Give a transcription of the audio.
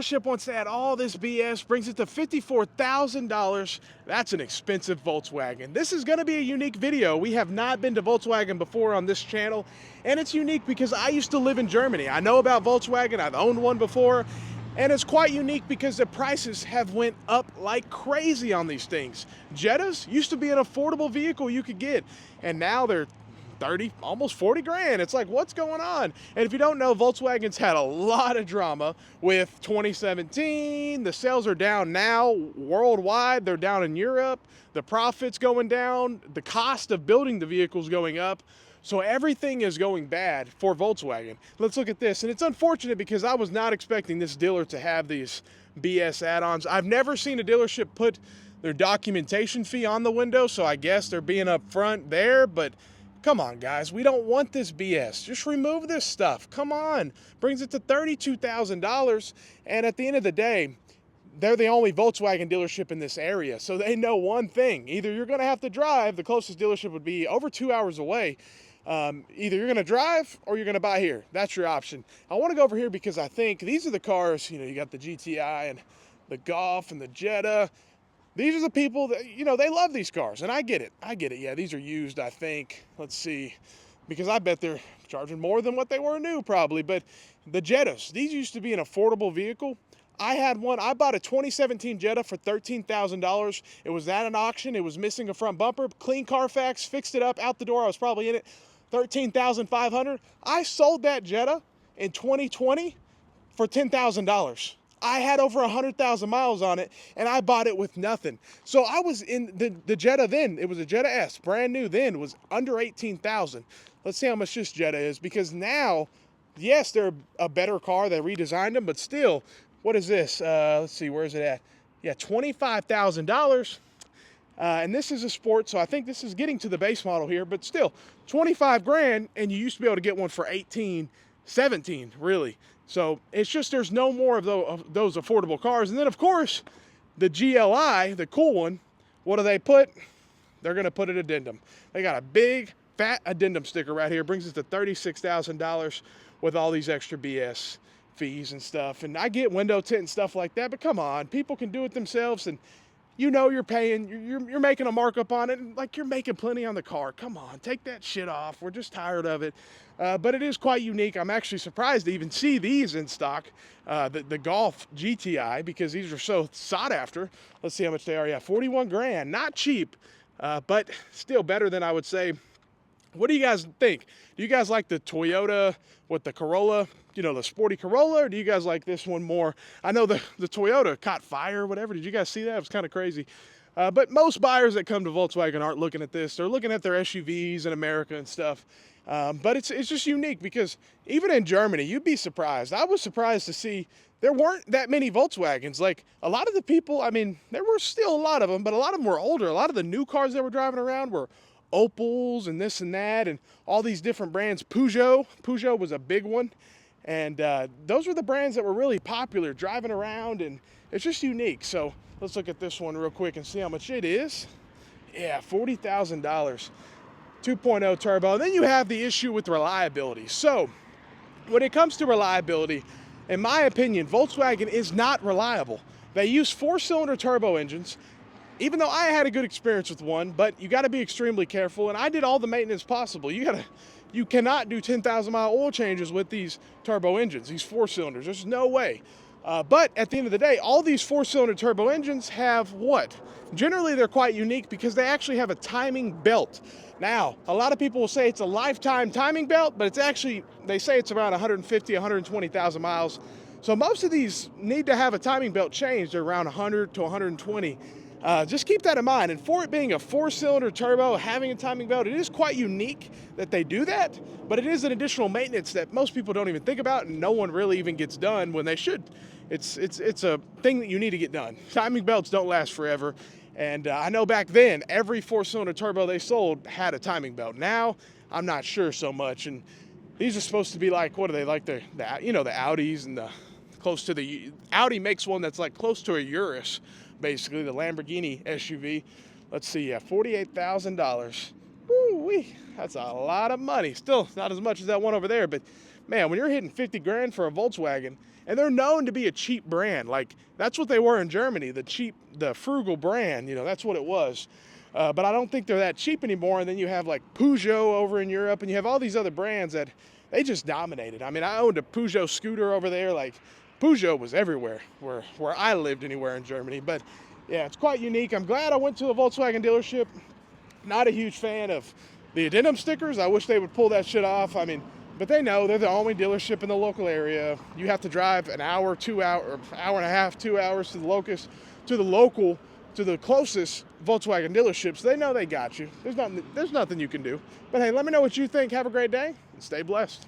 dealership wants to add all this BS, brings it to $54,000. That's an expensive Volkswagen. This is gonna be a unique video. We have not been to Volkswagen before on this channel, and it's unique because I used to live in Germany. I know about Volkswagen, I've owned one before, and it's quite unique because the prices have went up like crazy on these things. Jettas used to be an affordable vehicle you could get, and now they're 30, almost 40 grand. It's like, what's going on? And if you don't know, Volkswagen's had a lot of drama with 2017. The sales are down now worldwide. They're down in Europe. The profit's going down. The cost of building the vehicle's going up. So everything is going bad for Volkswagen. Let's look at this. And it's unfortunate because I was not expecting this dealer to have these BS add-ons. I've never seen a dealership put their documentation fee on the window, so I guess they're being upfront there, but come on, guys, we don't want this BS. Just remove this stuff. Come on. Brings it to $32,000. And at the end of the day, they're the only Volkswagen dealership in this area. So they know one thing. Either you're going to have to drive. The closest dealership would be over 2 hours away. Either you're going to drive or you're going to buy here. That's your option. I want to go over here because I think these are the cars. You know, you got the GTI and the Golf and the Jetta. These are the people that, you know, they love these cars, and I get it. I get it. Yeah, these are used, I think. Let's see, because I bet they're charging more than what they were new probably. But the Jettas, these used to be an affordable vehicle. I had one. I bought a 2017 Jetta for $13,000. It was at an auction. It was missing a front bumper. Clean Carfax, fixed it up, out the door. I was probably in it. $13,500. I sold that Jetta in 2020 for $10,000. I had over 100,000 miles on it, and I bought it with nothing. So I was in the Jetta then. It was a Jetta S, brand new then, was under 18,000. Let's see how much this Jetta is, because now, yes, they're a better car. They redesigned them, but still, what is this? Let's see, where is it at? Yeah, $25,000. And this is a sport, so I think this is getting to the base model here, but still, 25 grand, and you used to be able to get one for 18, 17, really. So it's just there's no more of those affordable cars. And then, of course, the GLI, the cool one, what do they put? They're going to put an addendum. They got a big, fat addendum sticker right here. Brings it to $36,000 with all these extra BS fees and stuff. And I get window tint and stuff like that, but come on, people can do it themselves. And you know you're paying, you're making a markup on it, and like you're making plenty on the car. Come on, take that shit off. We're just tired of it. But it is quite unique. I'm actually surprised to even see these in stock, the Golf GTI, because these are so sought after. Let's see how much they are. Yeah, 41 grand, not cheap, but still better than I would say. What do you guys think? Do you guys like the Toyota with the Corolla, you know, the sporty Corolla, or do you guys like this one more? I know the Toyota caught fire or whatever. Did you guys see that? It was kind of crazy. But most buyers that come to Volkswagen aren't looking at this. They're looking at their SUVs in America and stuff. But it's just unique because even in Germany, you'd be surprised. I was surprised to see there weren't that many Volkswagens. Like a lot of the people, I mean, there were still a lot of them, but a lot of them were older. A lot of the new cars that were driving around were Opels and this and that and all these different brands. Peugeot was a big one. And those were the brands that were really popular driving around, and it's just unique. So let's look at this one real quick and see how much it is. Yeah, $40,000, 2.0 turbo. And then you have the issue with reliability. So when it comes to reliability, in my opinion, Volkswagen is not reliable. They use 4-cylinder turbo engines. Even though I had a good experience with one, but you got to be extremely careful, and I did all the maintenance possible. You cannot do 10,000 mile oil changes with these turbo engines, these 4-cylinders. There's no way. But at the end of the day, all these 4-cylinder turbo engines have what? Generally, they're quite unique because they actually have a timing belt. Now, a lot of people will say it's a lifetime timing belt, but it's actually, they say it's around 150, 120,000 miles. So most of these need to have a timing belt changed. They're around 100 to 120. Just keep that in mind. And for it being a 4-cylinder turbo, having a timing belt, it is quite unique that they do that, but it is an additional maintenance that most people don't even think about, and no one really even gets done when they should. It's a thing that you need to get done. Timing belts don't last forever, and I know back then, every 4-cylinder turbo they sold had a timing belt. Now, I'm not sure so much, and these are supposed to be like, what are they, like the you know, the Audis and the close to the, Audi makes one that's like close to a Urus, basically, the Lamborghini SUV. Let's see, yeah, $48,000. Woo-wee, that's a lot of money. Still not as much as that one over there, but man, when you're hitting 50 grand for a Volkswagen, and they're known to be a cheap brand, like that's what they were in Germany, the frugal brand, you know, that's what it was. But I don't think they're that cheap anymore. And then you have like Peugeot over in Europe, and you have all these other brands that they just dominated. I mean, I owned a Peugeot scooter over there. Like Peugeot was everywhere where I lived anywhere in Germany. But yeah, it's quite unique. I'm glad I went to a Volkswagen dealership. Not a huge fan of the addendum stickers. I wish they would pull that shit off. I mean, but they know they're the only dealership in the local area. You have to drive an hour, 2 hour, or hour and a half, 2 hours to the closest Volkswagen dealerships. They know they got you. There's nothing you can do. But hey, let me know what you think. Have a great day and stay blessed.